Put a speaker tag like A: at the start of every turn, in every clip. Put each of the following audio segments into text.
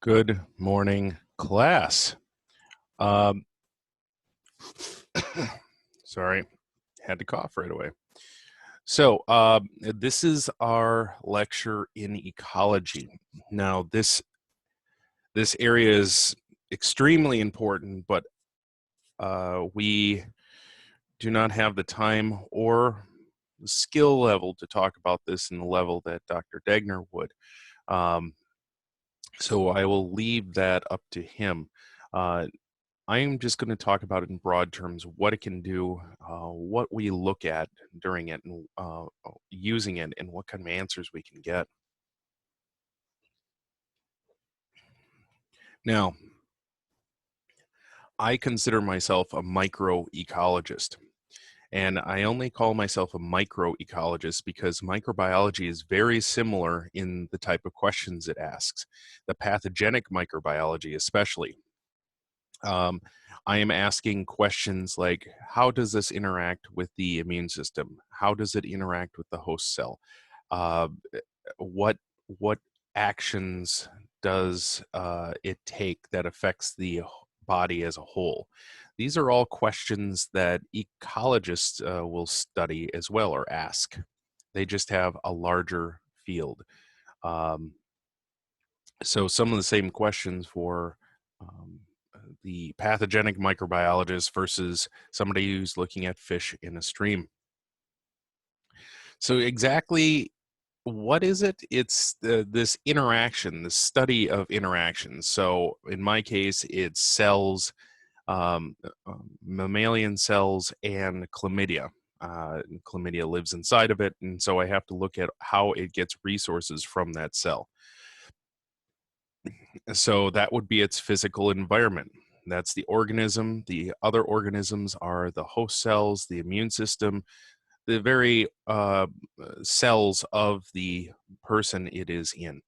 A: Good morning, class. Um, sorry, had to cough right away. So this is our lecture in ecology. Now, this area is extremely important, but we do not have the time or the skill level to talk about this in the level that Dr. Degner would. So I will leave that up to him. I'm just going to talk about it in broad terms, what it can do, what we look at during it, and using it, and what kind of answers we can get. Now, I consider myself a microecologist, and I only call myself a microecologist because microbiology is very similar in the type of questions it asks, the pathogenic microbiology especially. I am asking questions like, how does this interact with the immune system? How does it interact with the host cell? Uh, what actions does it take that affects the body as a whole? These are all questions that ecologists will study as well or ask. They just have a larger field. So some of the same questions for the pathogenic microbiologist versus somebody who's looking at fish in a stream. So exactly what is it? It's this interaction, the study of interactions. So in my case, it's cells, mammalian cells and chlamydia. Chlamydia lives inside of it, and so I have to look at how it gets resources from that cell. So that would be its physical environment. That's the organism. The other organisms are the host cells, the immune system, the very cells of the person it is in.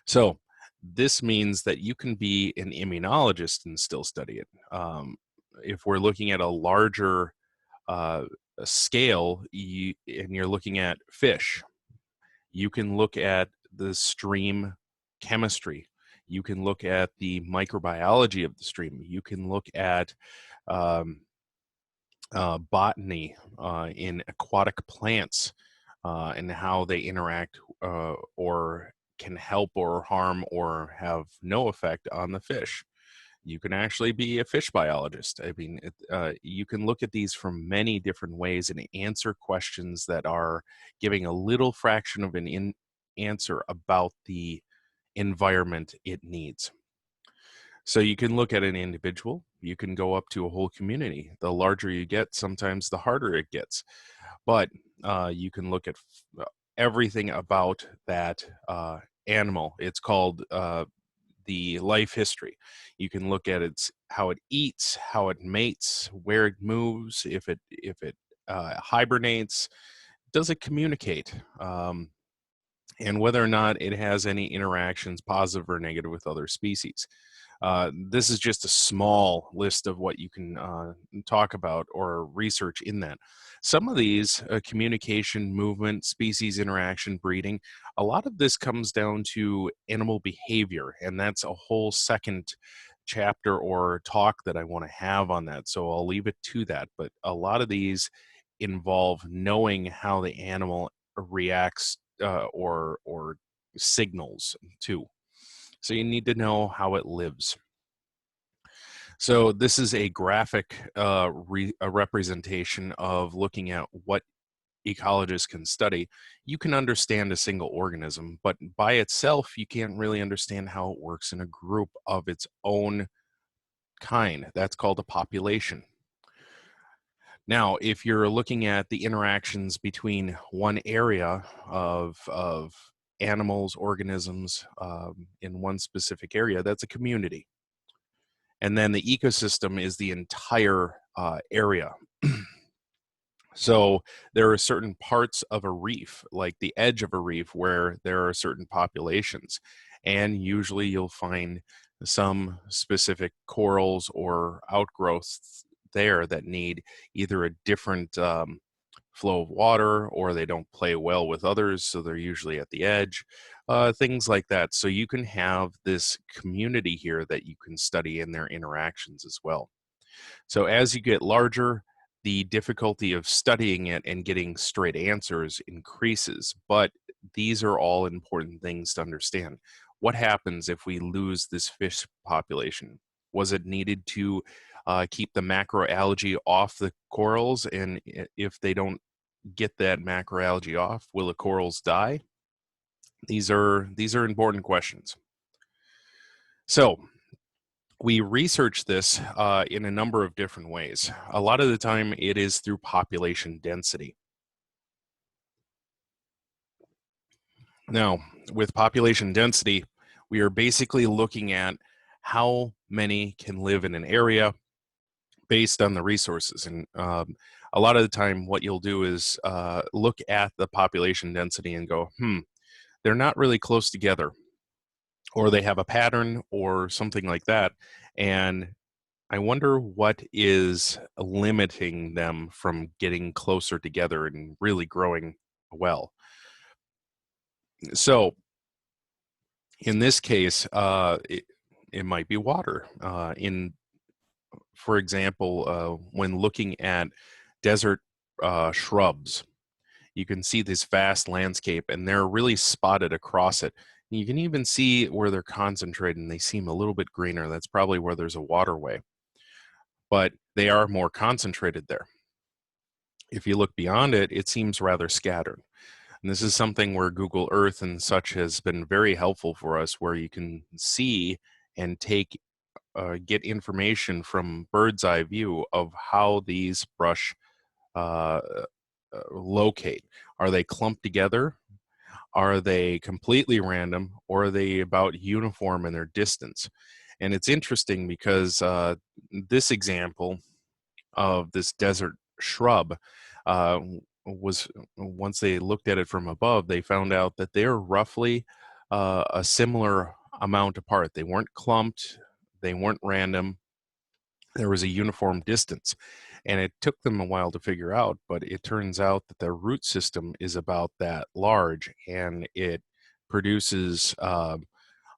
A: So this means that you can be an immunologist and still study it. If we're looking at a larger scale, and you're looking at fish, you can look at the stream chemistry. You can look at the microbiology of the stream. You can look at botany in aquatic plants and how they interact or can help or harm or have no effect on the fish. You can actually be a fish biologist. I mean, you can look at these from many different ways and answer questions that are giving a little fraction of an answer about the environment it needs. So you can look at an individual, you can go up to a whole community. The larger you get, sometimes the harder it gets. But you can look at everything about that animal. It's called the life history. You can look at its how it eats, how it mates, where it moves, if it hibernates, does it communicate, and whether or not it has any interactions, positive or negative, with other species. This is just a small list of what you can talk about or research in that. Some of these, communication, movement, species interaction, breeding, a lot of this comes down to animal behavior, and that's a whole second chapter or talk that I want to have on that. So I'll leave it to that. But a lot of these involve knowing how the animal reacts or signals too. So you need to know how it lives. So this is a graphic a representation of looking at what ecologists can study. You can understand a single organism, but by itself, you can't really understand how it works in a group of its own kind. That's called a population. Now, if you're looking at the interactions between one area of animals, organisms in one specific area, that's a community. And then the ecosystem is the entire area. So there are certain parts of a reef, like the edge of a reef, where there are certain populations. And usually you'll find some specific corals or outgrowths there that need either a different flow of water, or they don't play well with others, so they're usually at the edge, things like that. So you can have this community here that you can study in their interactions as well. So as you get larger, the difficulty of studying it and getting straight answers increases, but these are all important things to understand. What happens if we lose this fish population? Was it needed to keep the macroalgae off the corals? And if they don't get that macroalgae off, will the corals die? These are important questions. So we research this in a number of different ways. A lot of the time it is through population density. Now, with population density, we are basically looking at how many can live in an area based on the resources. And a lot of the time what you'll do is look at the population density and go, they're not really close together, or they have a pattern or something like that. And I wonder what is limiting them from getting closer together and really growing well. So in this case, it might be water. For example, when looking at desert shrubs, you can see this vast landscape, and they're really spotted across it. You can even see where they're concentrated, and they seem a little bit greener. That's probably where there's a waterway, but they are more concentrated there. If you look beyond it, it seems rather scattered. And this is something where Google Earth and such has been very helpful for us, where you can see and get information from bird's eye view of how these brush uh, locate. Are they clumped together? Are they completely random? Or are they about uniform in their distance? And it's interesting because this example of this desert shrub uh, was, once they looked at it from above, they found out that they're roughly a similar amount apart. They weren't clumped, they weren't random, there was a uniform distance. And it took them a while to figure out, but it turns out that their root system is about that large, and it produces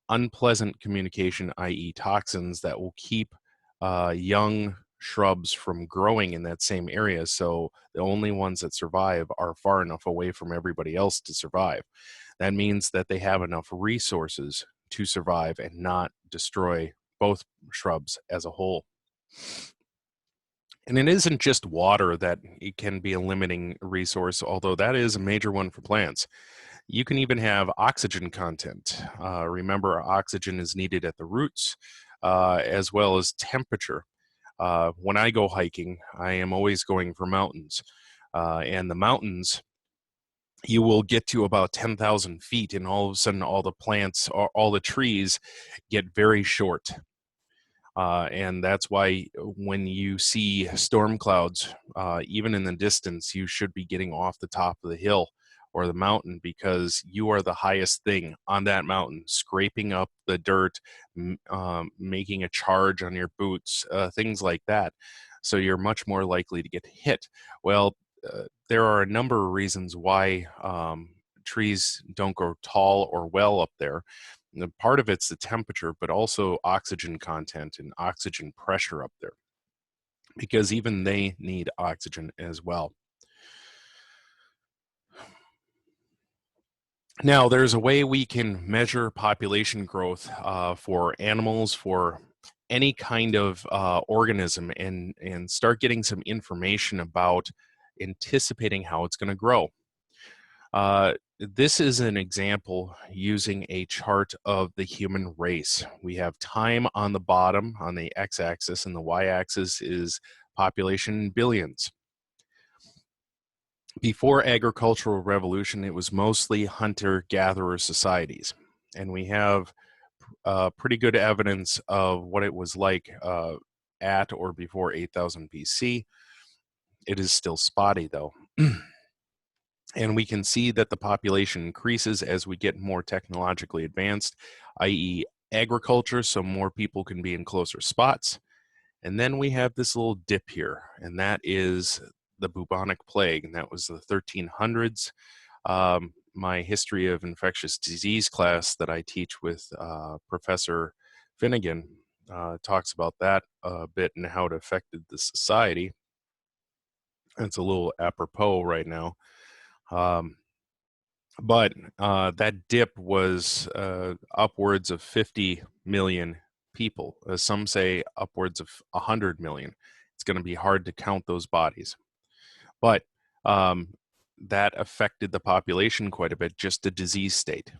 A: unpleasant communication, i.e. toxins, that will keep young shrubs from growing in that same area. So the only ones that survive are far enough away from everybody else to survive. That means that they have enough resources to survive and not destroy both shrubs as a whole. And it isn't just water that it can be a limiting resource, although that is a major one for plants. You can even have oxygen content. Remember, oxygen is needed at the roots, as well as temperature. When I go hiking, I am always going for mountains. And the mountains, you will get to about 10,000 feet, and all of a sudden, all the plants, all the trees get very short. And that's why when you see storm clouds, even in the distance, you should be getting off the top of the hill or the mountain, because you are the highest thing on that mountain, scraping up the dirt, making a charge on your boots, things like that. So you're much more likely to get hit. Well, there are a number of reasons why trees don't grow tall or well up there. And part of it's the temperature, but also oxygen content and oxygen pressure up there, because even they need oxygen as well. Now, there's a way we can measure population growth for animals, for any kind of organism, and start getting some information about anticipating how it's going to grow. This is an example using a chart of the human race. We have time on the bottom on the x-axis, and the y-axis is population in billions. Before agricultural revolution, it was mostly hunter-gatherer societies, and we have pretty good evidence of what it was like at or before 8000 BC. It is still spotty, though. And we can see that the population increases as we get more technologically advanced, i.e. agriculture, so more people can be in closer spots. And then we have this little dip here, and that is the bubonic plague, and that was the 1300s. My history of infectious disease class that I teach with Professor Finnegan talks about that a bit and how it affected the society. It's a little apropos right now. But that dip was upwards of 50 million people. Some say upwards of 100 million. It's going to be hard to count those bodies. But that affected the population quite a bit, just the disease state.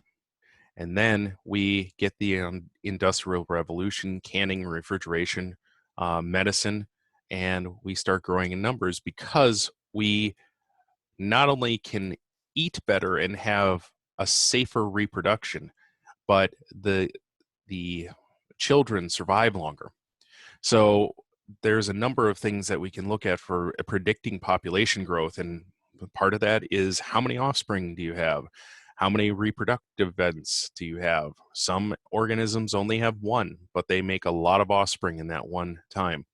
A: And then we get the Industrial Revolution, canning, refrigeration, medicine, and we start growing in numbers because we not only can eat better and have a safer reproduction, but the children survive longer. So there's a number of things that we can look at for predicting population growth, and part of that is how many offspring do you have? How many reproductive events do you have? Some organisms only have one, but they make a lot of offspring in that one time.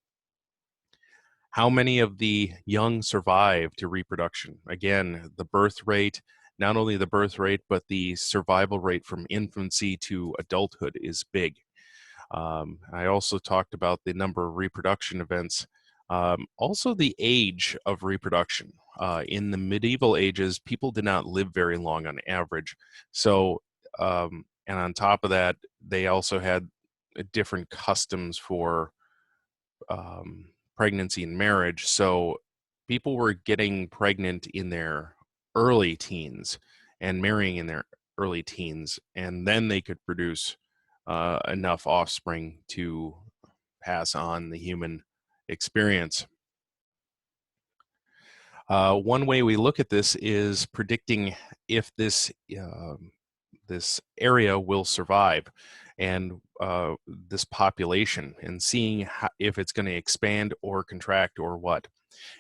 A: How many of the young survive to reproduction? Again, the birth rate, not only the birth rate, but the survival rate from infancy to adulthood is big. I also talked about the number of reproduction events. Also the age of reproduction. In the medieval ages, people did not live very long on average. So, and on top of that, they also had different customs for pregnancy and marriage. So people were getting pregnant in their early teens and marrying in their early teens, and then they could produce enough offspring to pass on the human experience. One way we look at this is predicting if this this area will survive, and this population, and seeing how, if it's going to expand or contract or what.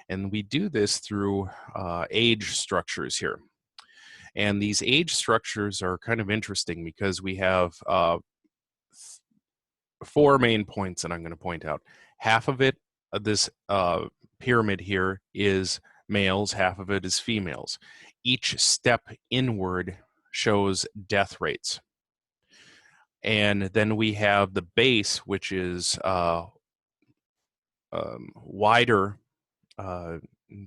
A: And we do this through age structures here. And these age structures are kind of interesting because we have four main points that I'm going to point out. Half of it, this pyramid here, is males, half of it is females. Each step inward shows death rates. And then we have the base, which is wider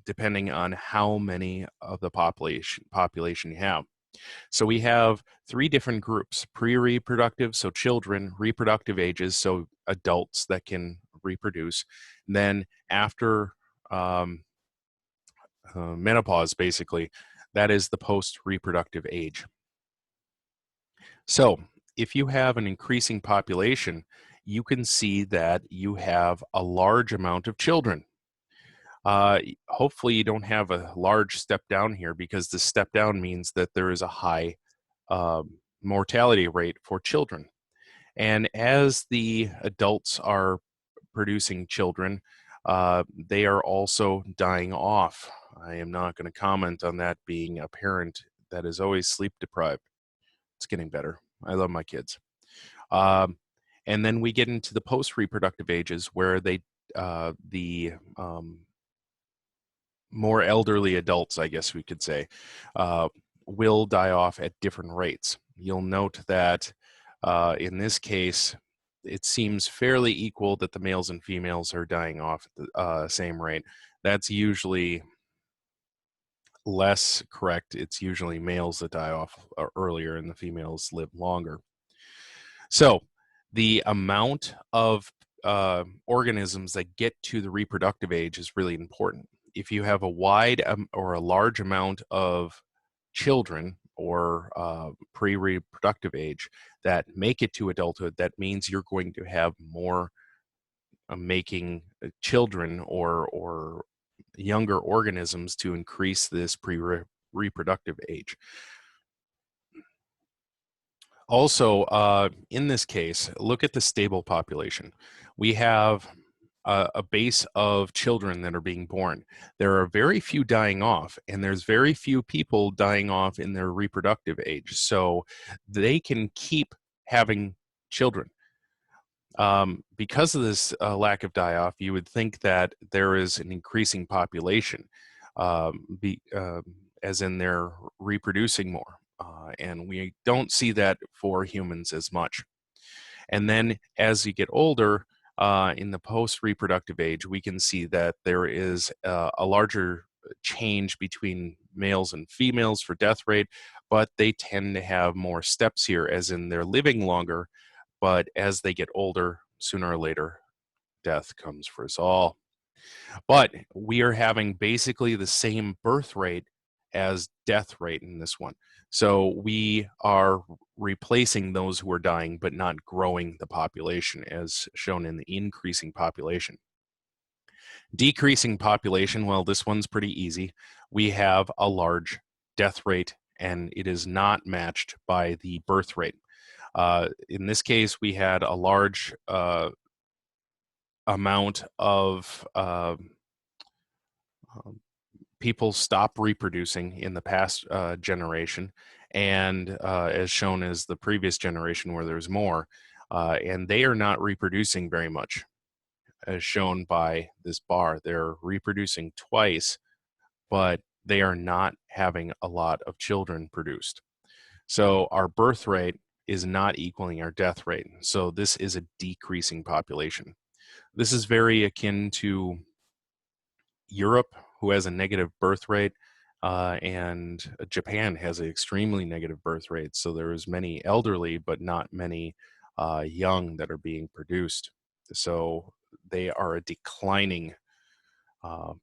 A: depending on how many of the population you have. So we have three different groups: pre-reproductive, so children; reproductive ages, so adults that can reproduce; and then after menopause, basically, that is the post-reproductive age. So if you have an increasing population, you can see that you have a large amount of children. Hopefully you don't have a large step down here, because the step down means that there is a high mortality rate for children. And as the adults are producing children, they are also dying off. I am not going to comment on that, being a parent that is always sleep deprived. It's getting better. I love my kids. And then we get into the post-reproductive ages, where the more elderly adults, I guess we could say, will die off at different rates. You'll note that in this case, it seems fairly equal that the males and females are dying off at the same rate. That's usually less correct. It's usually males that die off earlier and the females live longer. So the amount of organisms that get to the reproductive age is really important. If you have a wide or a large amount of children or pre-reproductive age that make it to adulthood, that means you're going to have more making children or younger organisms to increase this pre-reproductive age. Also, in this case, look at the stable population. We have a base of children that are being born. There are very few dying off, and there's very few people dying off in their reproductive age. So they can keep having children. Because of this lack of die-off, you would think that there is an increasing population, as in they're reproducing more. And we don't see that for humans as much. And then as you get older, in the post-reproductive age, we can see that there is a larger change between males and females for death rate, but they tend to have more steps here, as in they're living longer, but as they get older, sooner or later, death comes for us all. But we are having basically the same birth rate as death rate in this one. So we are replacing those who are dying, but not growing the population as shown in the increasing population. Decreasing population, well, this one's pretty easy. We have a large death rate, and it is not matched by the birth rate. In this case, we had a large amount of people stop reproducing in the past generation, and as shown as the previous generation where there's more, and they are not reproducing very much, as shown by this bar. They're reproducing twice, but they are not having a lot of children produced. So our birth rate is not equaling our death rate. So this is a decreasing population. This is very akin to Europe, who has a negative birth rate, and Japan has an extremely negative birth rate. So there's many elderly, but not many young that are being produced. So they are a declining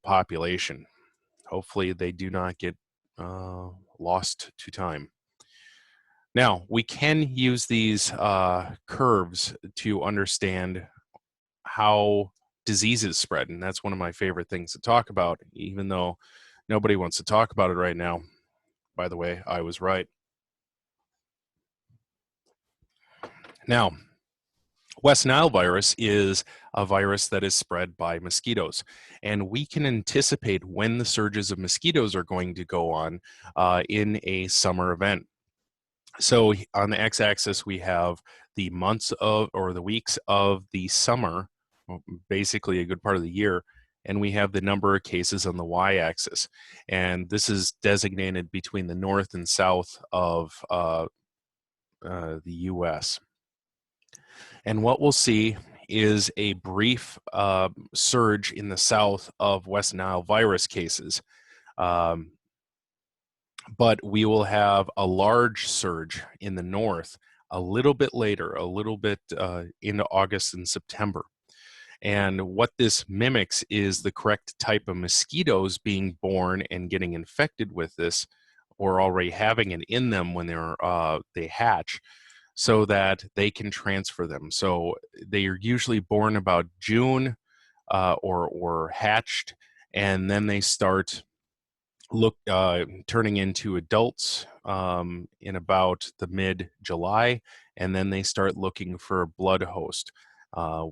A: population. Hopefully they do not get lost to time. Now, we can use these curves to understand how diseases spread, and that's one of my favorite things to talk about, even though nobody wants to talk about it right now. By the way, I was right. Now, West Nile virus is a virus that is spread by mosquitoes, and we can anticipate when the surges of mosquitoes are going to go on in a summer event. So on the x-axis, we have the months of, or the weeks of the summer, basically a good part of the year, and we have the number of cases on the y-axis. And this is designated between the north and south of the U.S. And what we'll see is a brief surge in the south of West Nile virus cases. But we will have a large surge in the north a little bit later, a little bit into August and September. And what this mimics is the correct type of mosquitoes being born and getting infected with this, or already having it in them when they hatch, so that they can transfer them. So they are usually born about June or hatched, and then they start turning into adults in about the mid-July, and then they start looking for a blood host,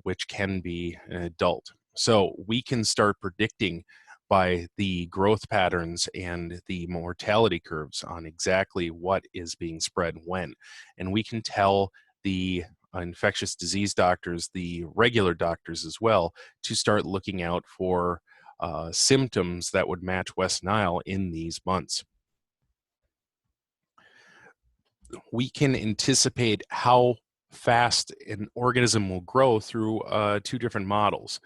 A: which can be an adult. So we can start predicting by the growth patterns and the mortality curves on exactly what is being spread when. And we can tell the infectious disease doctors, the regular doctors as well, to start looking out for symptoms that would match West Nile in these months. We can anticipate how fast an organism will grow through two different models.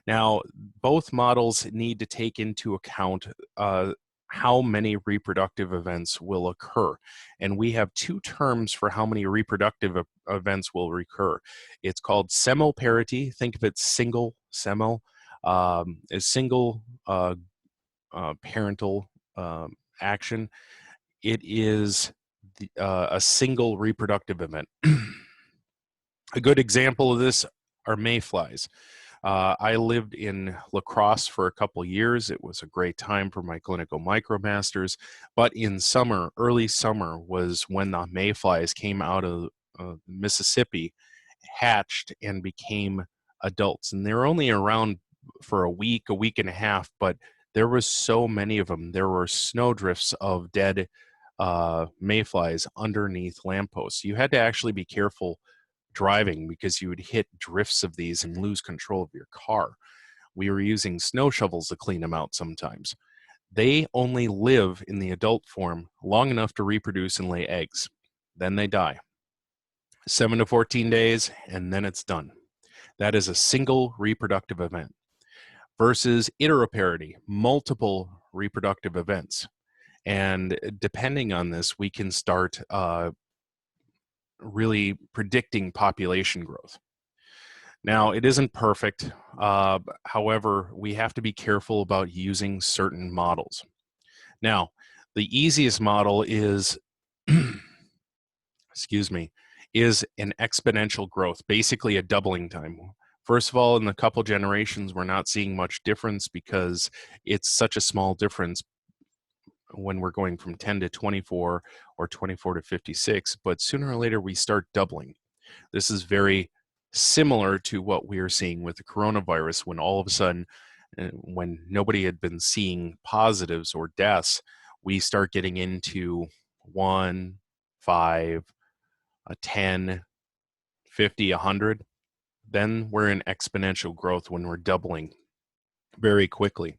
A: Now, both models need to take into account how many reproductive events will occur. And we have two terms for how many reproductive events will recur. It's called semoparity. Think of it single, semo, a single parental action. It is a single reproductive event. A good example of this are mayflies. I lived in La Crosse for a couple years. It was a great time for my clinical micromasters, but in summer, early summer, was when the mayflies came out of Mississippi, hatched, and became adults. And they were only around for a week and a half, but there was so many of them. There were snowdrifts of dead mayflies underneath lampposts. You had to actually be careful driving because you would hit drifts of these and lose control of your car. We were using snow shovels to clean them out sometimes. They only live in the adult form long enough to reproduce and lay eggs. Then they die. 7 to 14 days, and then it's done. That is a single reproductive event versus iteroparity, multiple reproductive events. And depending on this, we can start really predicting population growth. Now, it isn't perfect. However, we have to be careful about using certain models. Now, the easiest model is, excuse me, is an exponential growth, basically a doubling time. First of all, in the couple generations, we're not seeing much difference because it's such a small difference when we're going from 10 to 24 or 24 to 56, but sooner or later we start doubling. This is very similar to what we are seeing with the coronavirus, when all of a sudden, when nobody had been seeing positives or deaths, we start getting into 1, 5, 10, 50, 100. Then we're in exponential growth when we're doubling very quickly.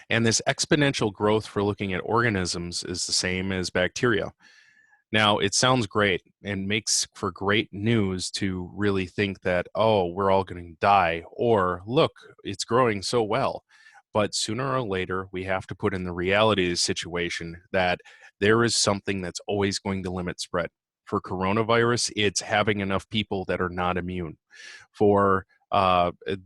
A: And this exponential growth for looking at organisms is the same as bacteria. Now, it sounds great and makes for great news to really think that, oh, we're all going to die, or look, it's growing so well. But sooner or later, we have to put in the reality of the situation that there is something that's always going to limit spread. For coronavirus, it's having enough people that are not immune. For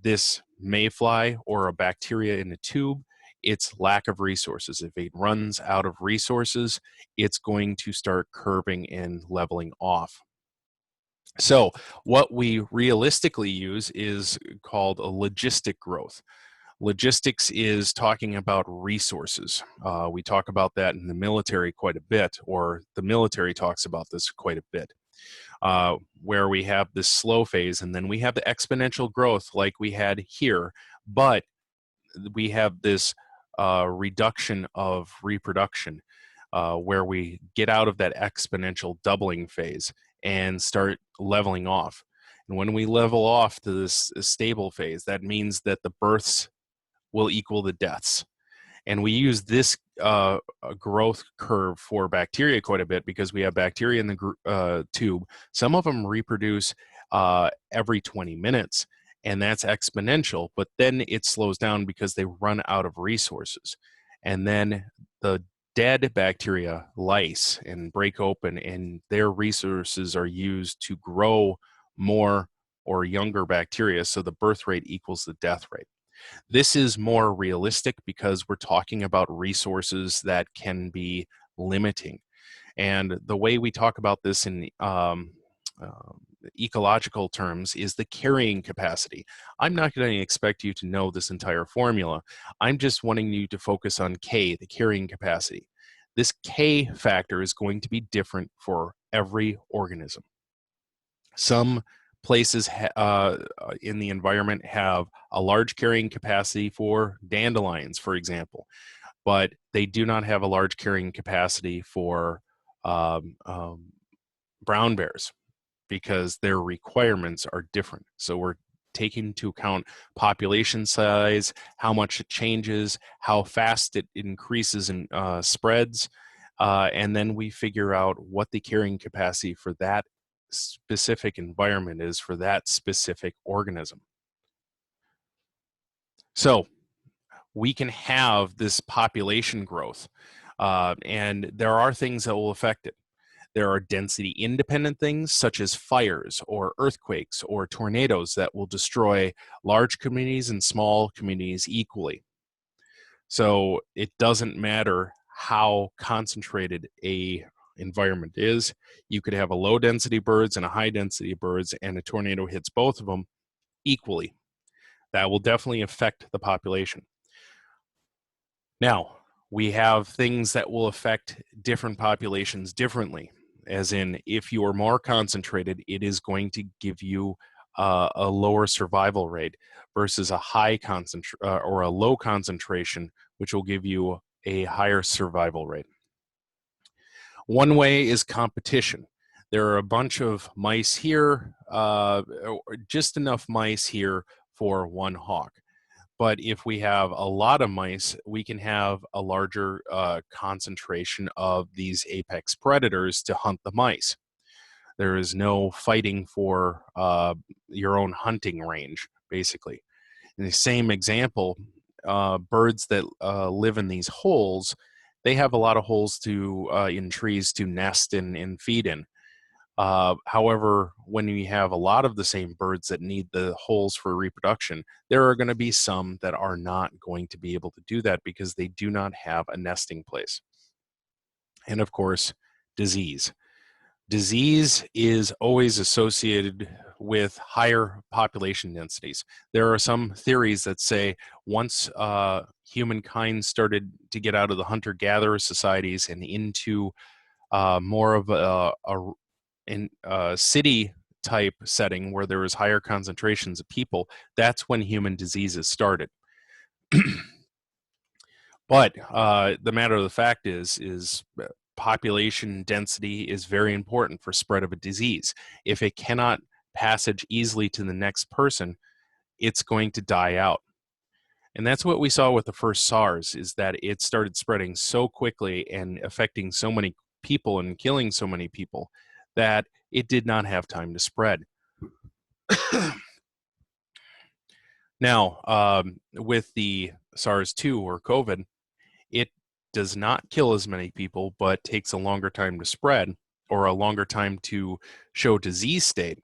A: this mayfly or a bacteria in a tube, it's lack of resources. If it runs out of resources, it's going to start curving and leveling off. So what we realistically use is called a logistic growth. Logistics is talking about resources. We talk about that in the military quite a bit, or the military talks about this quite a bit, where we have this slow phase and then we have the exponential growth like we had here, but we have this reduction of reproduction where we get out of that exponential doubling phase and start leveling off. And when we level off to this stable phase, that means that the births will equal the deaths. And we use this growth curve for bacteria quite a bit because we have bacteria in the tube. Some of them reproduce every 20 minutes, and that's exponential, but then it slows down because they run out of resources. And then the dead bacteria lyse and break open, and their resources are used to grow more or younger bacteria, so the birth rate equals the death rate. This is more realistic because we're talking about resources that can be limiting. And the way we talk about this in ecological terms is the carrying capacity. I'm not going to expect you to know this entire formula. I'm just wanting you to focus on K, the carrying capacity. This K factor is going to be different for every organism. Some places in the environment have a large carrying capacity for dandelions, for example, but they do not have a large carrying capacity for brown bears because their requirements are different. So we're taking into account population size, how much it changes, how fast it increases and spreads, and then we figure out what the carrying capacity for that specific environment is for that specific organism. So we can have this population growth, and there are things that will affect it. There are density independent things such as fires or earthquakes or tornadoes that will destroy large communities and small communities equally. So it doesn't matter how concentrated a environment is. You could have a low density birds and a high density birds, and a tornado hits both of them equally. That will definitely affect the population. Now, we have things that will affect different populations differently, as in if you are more concentrated, it is going to give you a lower survival rate versus a high or a low concentration, which will give you a higher survival rate. One way is competition. there are a bunch of mice here, just enough mice here for one hawk. But if we have a lot of mice, we can have a larger concentration of these apex predators to hunt the mice. There is no fighting for your own hunting range, basically. In the same example, birds that live in these holes, they have a lot of holes to in trees to nest and feed in. However, when you have a lot of the same birds that need the holes for reproduction, there are going to be some that are not going to be able to do that because they do not have a nesting place. And of course, disease. Disease is always associated with higher population densities. There are some theories that say once humankind started to get out of the hunter-gatherer societies and into more of a city type setting where there was higher concentrations of people, that's when human diseases started. But the matter of the fact is population density is very important for spread of a disease. If it cannot passage easily to the next person, it's going to die out. And that's what we saw with the first SARS, is that it started spreading so quickly and affecting so many people and killing so many people that it did not have time to spread. Now, with the SARS-2 or COVID, it does not kill as many people, but takes a longer time to spread or a longer time to show disease state,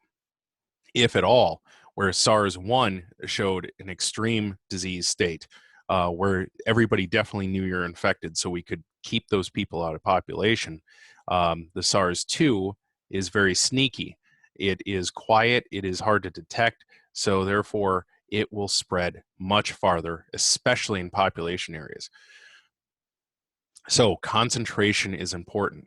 A: if at all, where SARS-1 showed an extreme disease state, where everybody definitely knew you're infected, so we could keep those people out of population. The SARS-2 is very sneaky. It is quiet, it is hard to detect, so therefore it will spread much farther, especially in population areas. So concentration is important.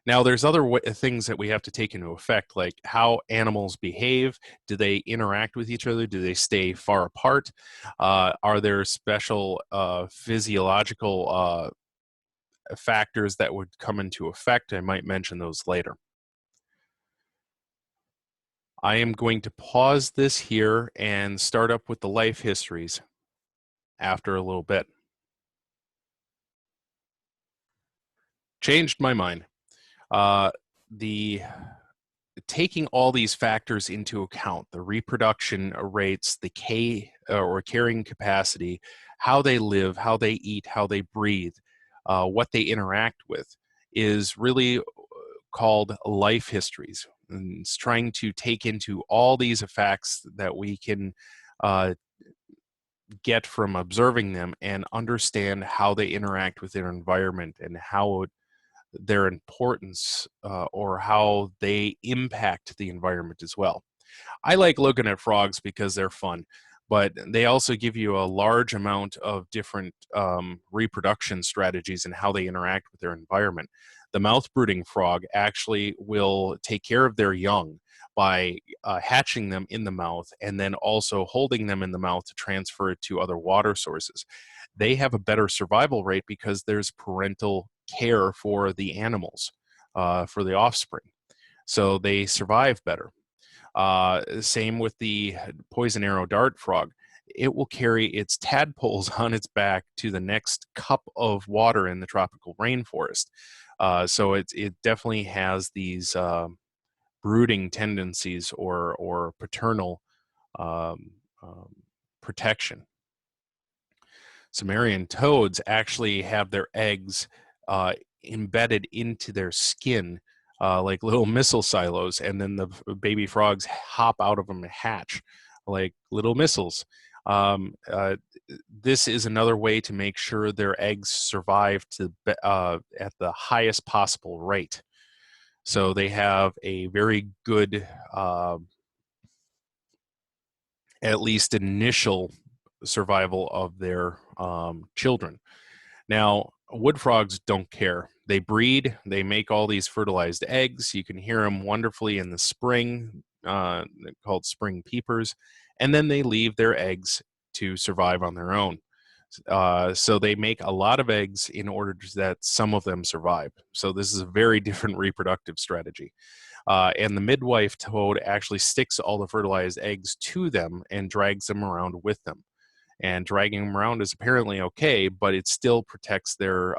A: Now, there's other things that we have to take into effect, like how animals behave. Do they interact with each other? Do they stay far apart? Are there special physiological factors that would come into effect? I might mention those later. I am going to pause this here and start up with the life histories after a little bit. Changed my mind. The taking all these factors into account, the reproduction rates, the or carrying capacity, how they live, how they eat, how they breathe, what they interact with, is really called life histories. And it's trying to take into all these effects that we can get from observing them and understand how they interact with their environment and how their importance or how they impact the environment as well. I like looking at frogs because they're fun, but they also give you a large amount of different reproduction strategies and how they interact with their environment. The mouth-brooding frog actually will take care of their young by hatching them in the mouth and then also holding them in the mouth to transfer it to other water sources. They have a better survival rate because there's parental care for the animals, for the offspring. So they survive better. Same with the poison arrow dart frog. It will carry its tadpoles on its back to the next cup of water in the tropical rainforest. So it definitely has these brooding tendencies or paternal um, protection. Sumerian toads actually have their eggs embedded into their skin like little missile silos, and then the baby frogs hop out of them and hatch like little missiles. This is another way to make sure their eggs survive at the highest possible rate. So they have a very good, at least initial survival of their children. Now, wood frogs don't care. They breed, they make all these fertilized eggs. You can hear them wonderfully in the spring, called spring peepers, and then they leave their eggs to survive on their own. So they make a lot of eggs in order that some of them survive. So this is a very different reproductive strategy. And the midwife toad actually sticks all the fertilized eggs to them and drags them around with them. And dragging them around is apparently okay, but it still protects their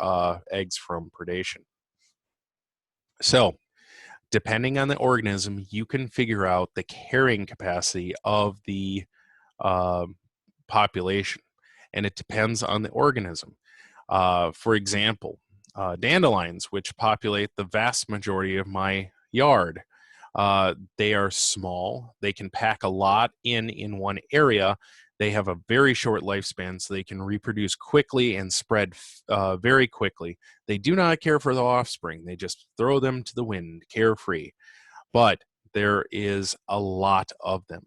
A: eggs from predation. So, depending on the organism, you can figure out the carrying capacity of the uh, population, and it depends on the organism. For example, dandelions, which populate the vast majority of my yard, they are small. They can pack a lot in one area. They have a very short lifespan, so they can reproduce quickly and spread very quickly. They do not care for the offspring. They just throw them to the wind, carefree. But there is a lot of them.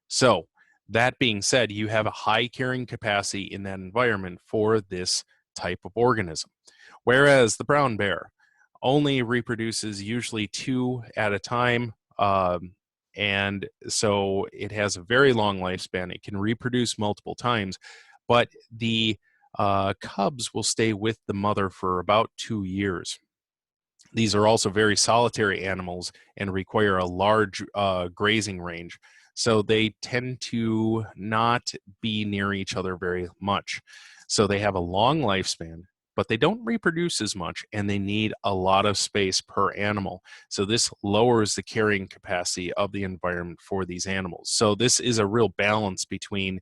A: So, that being said, you have a high carrying capacity in that environment for this type of organism. Whereas the brown bear only reproduces usually two at a time. And so it has a very long lifespan. It can reproduce multiple times, but the cubs will stay with the mother for about 2 years. These are also very solitary animals and require a large grazing range. So they tend to not be near each other very much. So they have a long lifespan, but they don't reproduce as much and they need a lot of space per animal. So this lowers the carrying capacity of the environment for these animals. So this is a real balance between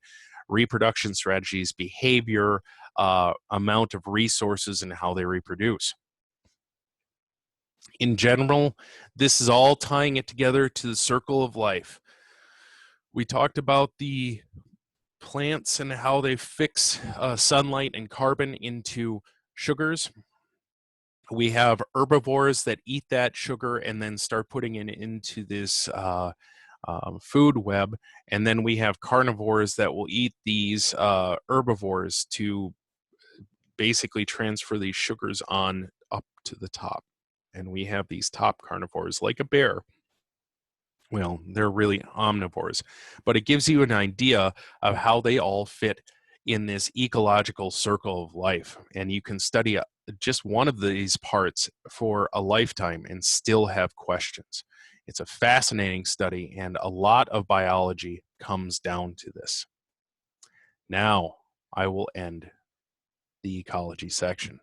A: reproduction strategies, behavior, amount of resources, and how they reproduce. In general, this is all tying it together to the circle of life. We talked about the plants and how they fix sunlight and carbon into sugars. We have herbivores that eat that sugar and then start putting it into this food web. And then we have carnivores that will eat these herbivores to basically transfer these sugars on up to the top. And we have these top carnivores like a bear. Well, they're really omnivores, but it gives you an idea of how they all fit in this ecological circle of life. And you can study just one of these parts for a lifetime and still have questions. It's a fascinating study, and a lot of biology comes down to this. Now, I will end the ecology section.